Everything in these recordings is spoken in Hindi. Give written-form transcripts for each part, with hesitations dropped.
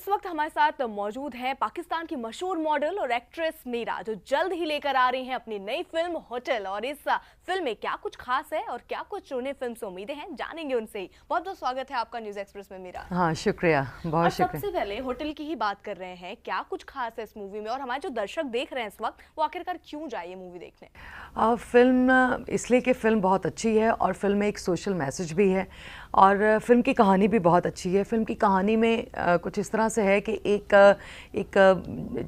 इस वक्त हमारे साथ मौजूद हैं पाकिस्तान की मशहूर मॉडल और एक्ट्रेस मीरा, जो जल्द ही लेकर आ रही हैं अपनी नई फिल्म होटल। और इस फिल्म में क्या कुछ खास है और क्या कुछ उन्हें फिल्म से उम्मीदें हैं, जानेंगे उनसे ही। बहुत बहुत स्वागत है आपका न्यूज़ एक्सप्रेस में मीरा। हाँ, शुक्रिया, बहुत शुक्रिया। सबसे पहले होटल की ही बात कर रहे हैं, क्या कुछ खास है इस मूवी में और हमारे जो दर्शक देख रहे हैं इस वक्त वो आखिरकार क्यों जाए ये मूवी देखने? फिल्म इसलिए कि फ़िल्म बहुत अच्छी है और फिल्म में एक सोशल मैसेज भी है और फिल्म की कहानी भी बहुत अच्छी है। फिल्म की कहानी में कुछ इस तरह से है कि एक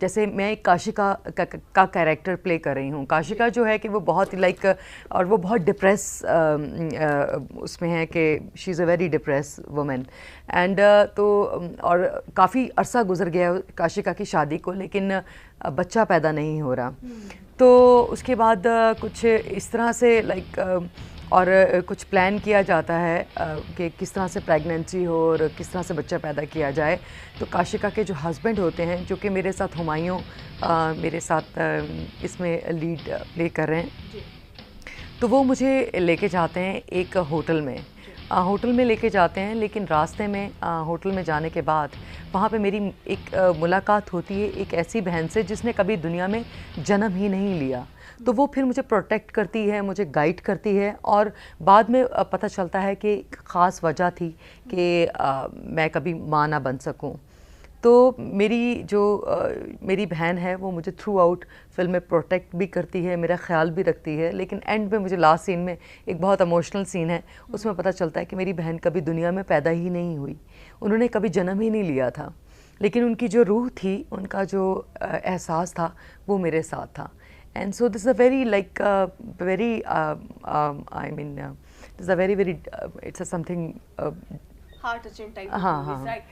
जैसे मैं एक काशिका का कैरेक्टर प्ले कर रही हूँ। काशिका जो है कि वो बहुत लाइक और वो बहुत डिप्रेस उसमें है कि she is a very depress women and तो और काफ़ी अरसा गुजर गया काशिका की शादी को, लेकिन बच्चा पैदा नहीं हो रहा। तो उसके बाद कुछ इस तरह से लाइक और कुछ प्लान किया जाता है कि किस तरह से प्रेगनेंसी हो और किस तरह से बच्चा पैदा किया जाए। तो काशिका के जो हस्बैंड होते हैं, जो कि मेरे साथ हुमायूं मेरे साथ इसमें लीड प्ले कर रहे हैं, तो वो मुझे लेके जाते हैं एक होटल में। होटल में लेके जाते हैं, लेकिन रास्ते में होटल में जाने के बाद वहाँ पे मेरी एक मुलाकात होती है एक ऐसी बहन से जिसने कभी दुनिया में जन्म ही नहीं लिया। तो वो फिर मुझे प्रोटेक्ट करती है, मुझे गाइड करती है और बाद में पता चलता है कि ख़ास वजह थी कि मैं कभी माँ ना बन सकूं। तो मेरी बहन है वो मुझे थ्रू आउट फिल्म में प्रोटेक्ट भी करती है, मेरा ख्याल भी रखती है। लेकिन एंड में मुझे लास्ट सीन में एक बहुत इमोशनल सीन है, उसमें पता चलता है कि मेरी बहन कभी दुनिया में पैदा ही नहीं हुई, उन्होंने कभी जन्म ही नहीं लिया था, लेकिन उनकी जो रूह थी, उनका जो एहसास था वो मेरे साथ था। And so this is a very like very I mean this is a very it's a something heart touching type. हाँ। राइट।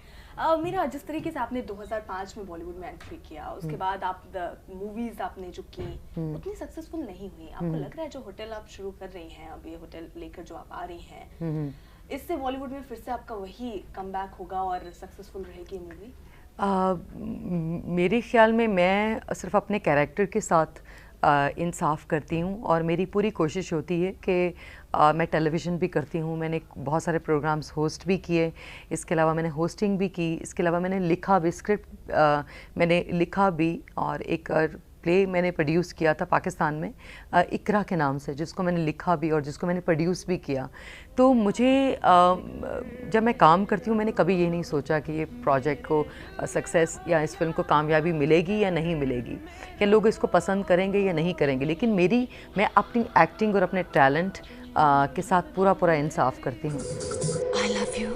मेरा जिस तरीके से आपने 2005 में बॉलीवुड में एंट्री किया, उसके बाद आप मूवीज आपने जो की उतनी सक्सेसफुल नहीं हुई। आपको लग रहा है जो होटल आप शुरू कर रही हैं, अब ये होटल लेकर जो आप आ रही हैं, इससे बॉलीवुड में फिर से आपका वही कमबैक होगा और सक्सेसफुल रहेगी मूवी? मेरे ख्याल में मैं सिर्फ अपने कैरेक्टर के साथ इंसाफ करती हूँ और मेरी पूरी कोशिश होती है कि मैं टेलीविज़न भी करती हूँ, मैंने बहुत सारे प्रोग्राम्स होस्ट भी किए, इसके अलावा मैंने होस्टिंग भी की, इसके अलावा मैंने लिखा भी, स्क्रिप्ट मैंने लिखा भी और एक प्ले मैंने प्रोड्यूस किया था पाकिस्तान में इकरा के नाम से, जिसको मैंने लिखा भी और जिसको मैंने प्रोड्यूस भी किया। तो मुझे जब मैं काम करती हूँ, मैंने कभी ये नहीं सोचा कि ये प्रोजेक्ट को सक्सेस या इस फिल्म को कामयाबी मिलेगी या नहीं मिलेगी, या लोग इसको पसंद करेंगे या नहीं करेंगे। लेकिन मैं अपनी एक्टिंग और अपने टैलेंट के साथ पूरा इंसाफ करती हूँ। I love you.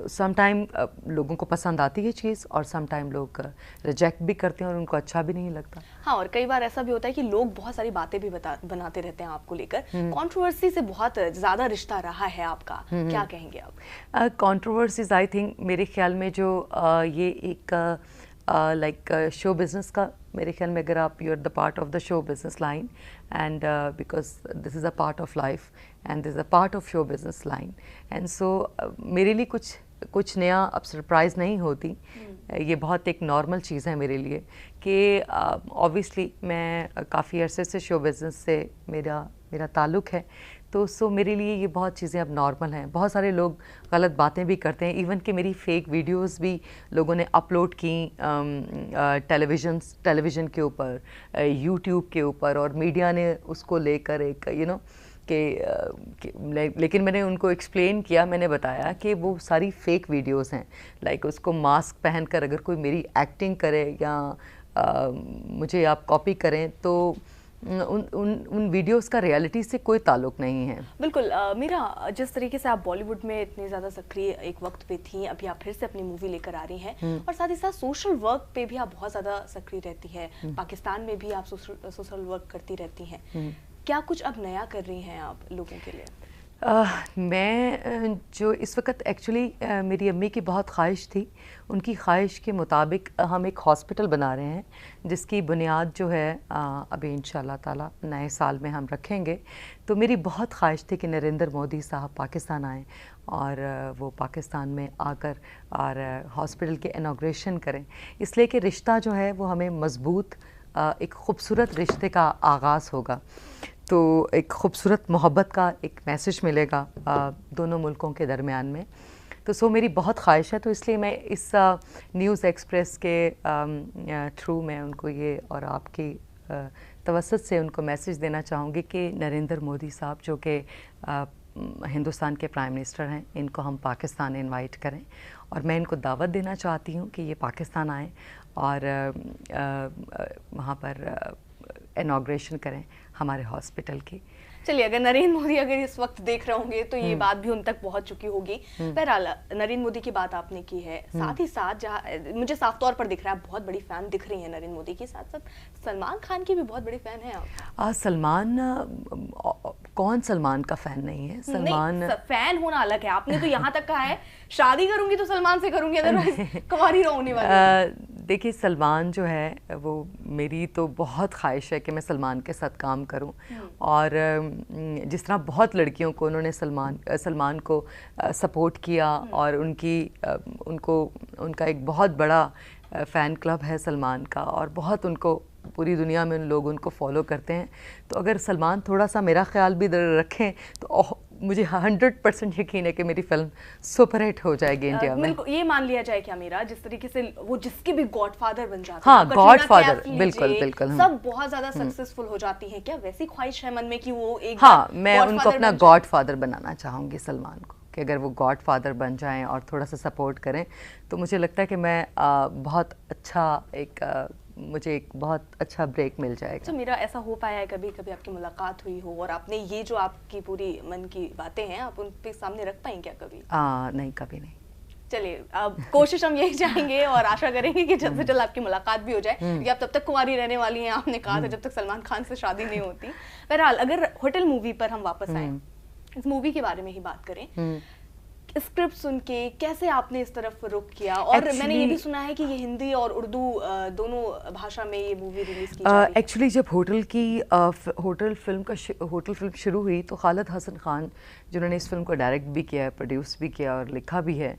समटाइम लोगों को पसंद आती है चीज़ और समटाइम लोग रिजेक्ट भी करते हैं और उनको अच्छा भी नहीं लगता। हाँ, और कई बार ऐसा भी होता है कि लोग बहुत सारी बातें भी बनाते रहते हैं आपको लेकर। कंट्रोवर्सी से बहुत ज़्यादा रिश्ता रहा है आपका, क्या कहेंगे आप? कंट्रोवर्सीज आई थिंक मेरे ख्याल में जो ये एक लाइक शो बिज़नेस का, मेरे ख्याल में अगर आप you are the part of the show business line and because this is a part of life and this is a part of show business line and so मेरे लिए कुछ नया अब सरप्राइज़ नहीं होती। ये बहुत एक नॉर्मल चीज़ है मेरे लिए कि ऑब्वियसली मैं काफ़ी अरसे से शो बिज़नेस से मेरा ताल्लुक़ है, तो सो मेरे लिए ये बहुत चीज़ें अब नॉर्मल हैं। बहुत सारे लोग गलत बातें भी करते हैं, इवन कि मेरी फेक वीडियोस भी लोगों ने अपलोड की टेलीविज़न के ऊपर, यूट्यूब के ऊपर, और मीडिया ने उसको लेकर एक लेकिन मैंने उनको एक्सप्लेन किया, मैंने बताया कि वो सारी फेक वीडियोस हैं। लाइक उसको मास्क पहनकर अगर कोई मेरी एक्टिंग करे या मुझे आप कॉपी करें, तो उन वीडियोस का रियलिटी से कोई ताल्लुक नहीं है। बिल्कुल। मीरा, जिस तरीके से आप बॉलीवुड में इतनी ज़्यादा सक्रिय एक वक्त पे थी, अभी आप फिर से अपनी मूवी लेकर आ रही हैं और साथ ही साथ सोशल वर्क पे भी आप बहुत ज़्यादा सक्रिय रहती हैं। पाकिस्तान में भी आप सोशल वर्क करती रहती हैं। क्या कुछ अब नया कर रही हैं आप लोगों के लिए? जो इस वक्त एक्चुअली मेरी अम्मी की बहुत ख्वाहिश थी, उनकी ख्वाहिश के मुताबिक हम एक हॉस्पिटल बना रहे हैं जिसकी बुनियाद जो है अभी इंशाल्लाह ताला नए साल में हम रखेंगे। तो मेरी बहुत ख्वाहिश थी कि नरेंद्र मोदी साहब पाकिस्तान आएँ और वो पाकिस्तान में आकर और हॉस्पिटल के इनॉग्रेशन करें, इसलिए कि रिश्ता जो है वो हमें मज़बूत एक ख़ूबसूरत रिश्ते का आगाज़ होगा। तो एक ख़ूबसूरत मोहब्बत का एक मैसेज मिलेगा दोनों मुल्कों के दरमियान में। तो मेरी बहुत ख्वाहिश है, तो इसलिए मैं इस न्यूज़ एक्सप्रेस के थ्रू मैं उनको ये और आपकी तवसत से उनको मैसेज देना चाहूँगी कि नरेंद्र मोदी साहब जो कि हिंदुस्तान के प्राइम मिनिस्टर हैं, इनको हम पाकिस्तान इनवाइट करें और मैं इनको दावत देना चाहती हूँ कि ये पाकिस्तान आएँ और वहाँ पर इनॉग्रेशन करें हमारे हॉस्पिटल की। चलिए, अगर नरेंद्र मोदी अगर इस वक्त देख रहे होंगे तो ये बात भी उन तक पहुंच चुकी होगी। बहरहाल नरेंद्र मोदी की बात आपने की है, साथ ही साथ जहाँ मुझे साफ तौर पर दिख रहा है बहुत बड़ी फैन दिख रही है नरेंद्र मोदी की, साथ साथ सलमान खान की भी बहुत बड़ी फैन है आप। सलमान, कौन सलमान का फैन नहीं है? सलमान फैन होना अलग है, आपने तो यहाँ तक कहा है शादी करूंगी तो सलमान से करूंगी, अदरवाइज कुंवारी रहूंगी वाली। देखिए, सलमान जो है वो मेरी तो बहुत ख्वाहिश है कि मैं सलमान के साथ काम करूं और जिस तरह बहुत लड़कियों को उन्होंने सलमान को सपोर्ट किया और उनका एक बहुत बड़ा फ़ैन क्लब है सलमान का और बहुत उनको पूरी दुनिया में लोग उनको फॉलो करते हैं। तो अगर सलमान थोड़ा सा मेरा ख्याल भी रखें तो मुझे 100% यकीन है कि मेरी फिल्म सुपरहिट हो जाएगी इंडिया में। ये मान लिया जाए क्या मेरा, जिस तरीके से वो जिसके भी गॉडफादर बन जाते हैं, हाँ गॉडफादर, बिल्कुल बिल्कुल, सब बहुत ज्यादा सक्सेसफुल हो जाती हैं, क्या वैसी ख्वाहिश है मन में कि वो एक हाँ, मैं उनको अपना गॉडफादर बनाना चाहूँगी सलमान को, कि अगर वो गॉडफादर बन जाएं और थोड़ा सा सपोर्ट करें तो मुझे लगता है कि मैं बहुत अच्छा मुझे एक बहुत अच्छा ब्रेक मिल जाएगा। तो मेरा ऐसा हो पाया है कभी कभी आपकी मुलाकात हुई हो और आपने ये जो आपकी पूरी मन की बातें हैं आप उन पे सामने रख पाएं क्या कभी? नहीं, कभी नहीं। चलिए, अब कोशिश हम यही चाहेंगे और आशा करेंगे कि जल्द से जल्द आपकी मुलाकात भी हो जाए, क्योंकि आप तब तक कुंवारी रहने वाली हैं, आपने कहा था जब तक सलमान खान से शादी नहीं होती। बहरहाल, अगर होटल मूवी पर हम वापस आए, इस मूवी के बारे में ही बात करें, स्क्रिप्ट सुन के कैसे आपने इस तरफ रुख किया? और मैंने ये भी सुना है कि ये हिंदी और उर्दू दोनों भाषा में ये मूवी रिलीज की जा रही है। एक्चुअली जब होटल फिल्म शुरू हुई तो खालिद हसन खान जिन्होंने इस फिल्म को डायरेक्ट भी किया है, प्रोड्यूस भी किया और लिखा भी है,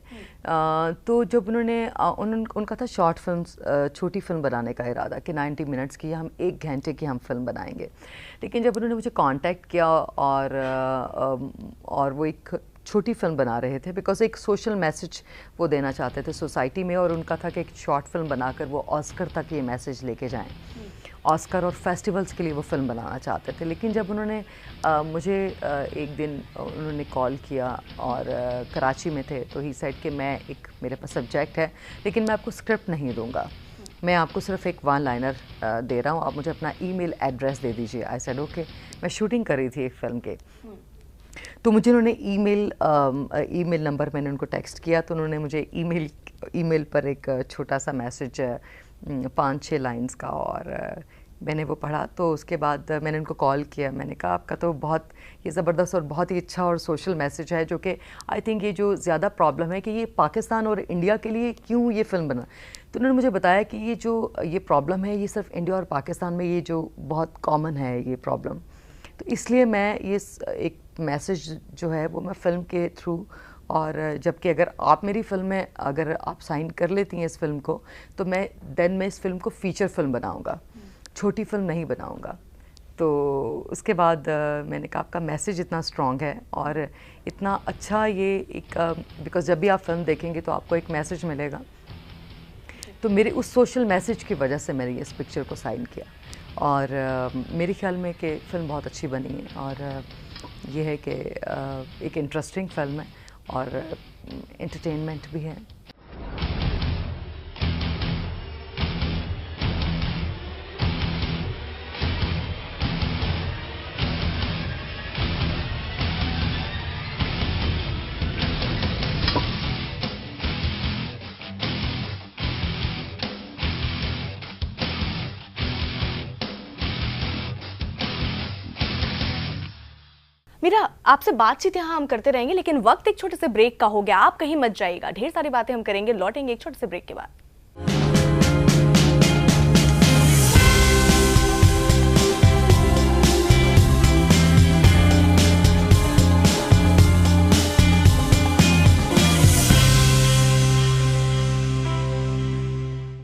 तो जब उनका था शॉर्ट फिल्म, छोटी फिल्म बनाने का इरादा कि 90 मिनट्स की, हम 1 घंटे की हम फिल्म बनाएंगे। लेकिन जब उन्होंने मुझे कांटेक्ट किया और वो एक छोटी फिल्म बना रहे थे बिकॉज एक सोशल मैसेज वो देना चाहते थे सोसाइटी में, और उनका था कि एक शॉर्ट फिल्म बनाकर वो ऑस्कर तक ये मैसेज लेके जाएं, ऑस्कर और फेस्टिवल्स के लिए वो फिल्म बनाना चाहते थे। लेकिन जब उन्होंने मुझे एक दिन उन्होंने कॉल किया और कराची में थे, तो ही सेड कि मेरे पास सब्जेक्ट है लेकिन मैं आपको स्क्रिप्ट नहीं दूंगा, मैं आपको सिर्फ एक 1 लाइनर दे रहा हूँ, आप मुझे अपना ईमेल एड्रेस दे दीजिए। I said okay. मैं शूटिंग कर रही थी एक फ़िल्म के, तो मुझे उन्होंने ईमेल नंबर मैंने उनको टेक्स्ट किया, तो उन्होंने मुझे ईमेल पर एक छोटा सा मैसेज 5-6 लाइंस का, और मैंने वो पढ़ा। तो उसके बाद मैंने उनको कॉल किया, मैंने कहा आपका तो बहुत ये ज़बरदस्त और बहुत ही अच्छा और सोशल मैसेज है, जो कि आई थिंक ये जो ज़्यादा प्रॉब्लम है कि ये पाकिस्तान और इंडिया के लिए क्यों ये फ़िल्म बना। तो उन्होंने मुझे बताया कि ये प्रॉब्लम है, ये सिर्फ इंडिया और पाकिस्तान में ये जो बहुत कॉमन है ये प्रॉब्लम, तो इसलिए मैं ये एक मैसेज जो है वो मैं फ़िल्म के थ्रू, और जबकि अगर आप मेरी फ़िल्म में अगर आप साइन कर लेती हैं इस फिल्म को, तो मैं इस फिल्म को फ़ीचर फिल्म बनाऊंगा, छोटी फिल्म नहीं बनाऊंगा। तो उसके बाद मैंने कहा आपका मैसेज इतना स्ट्रॉन्ग है और इतना अच्छा ये एक बिकॉज़ जब भी आप फिल्म देखेंगे तो आपको एक मैसेज मिलेगा, तो मेरे उस सोशल मैसेज की वजह से मैंने इस पिक्चर को साइन किया, और मेरे ख्याल में कि फ़िल्म बहुत अच्छी बनी है, और ये है कि एक इंटरेस्टिंग फिल्म है और एंटरटेनमेंट भी है। मीरा, आपसे बातचीत यहाँ हम करते रहेंगे, लेकिन वक्त एक छोटे से ब्रेक का हो गया। आप कहीं मत जाइएगा, ढेर सारी बातें हम करेंगे, लौटेंगे एक छोटे से ब्रेक के बाद।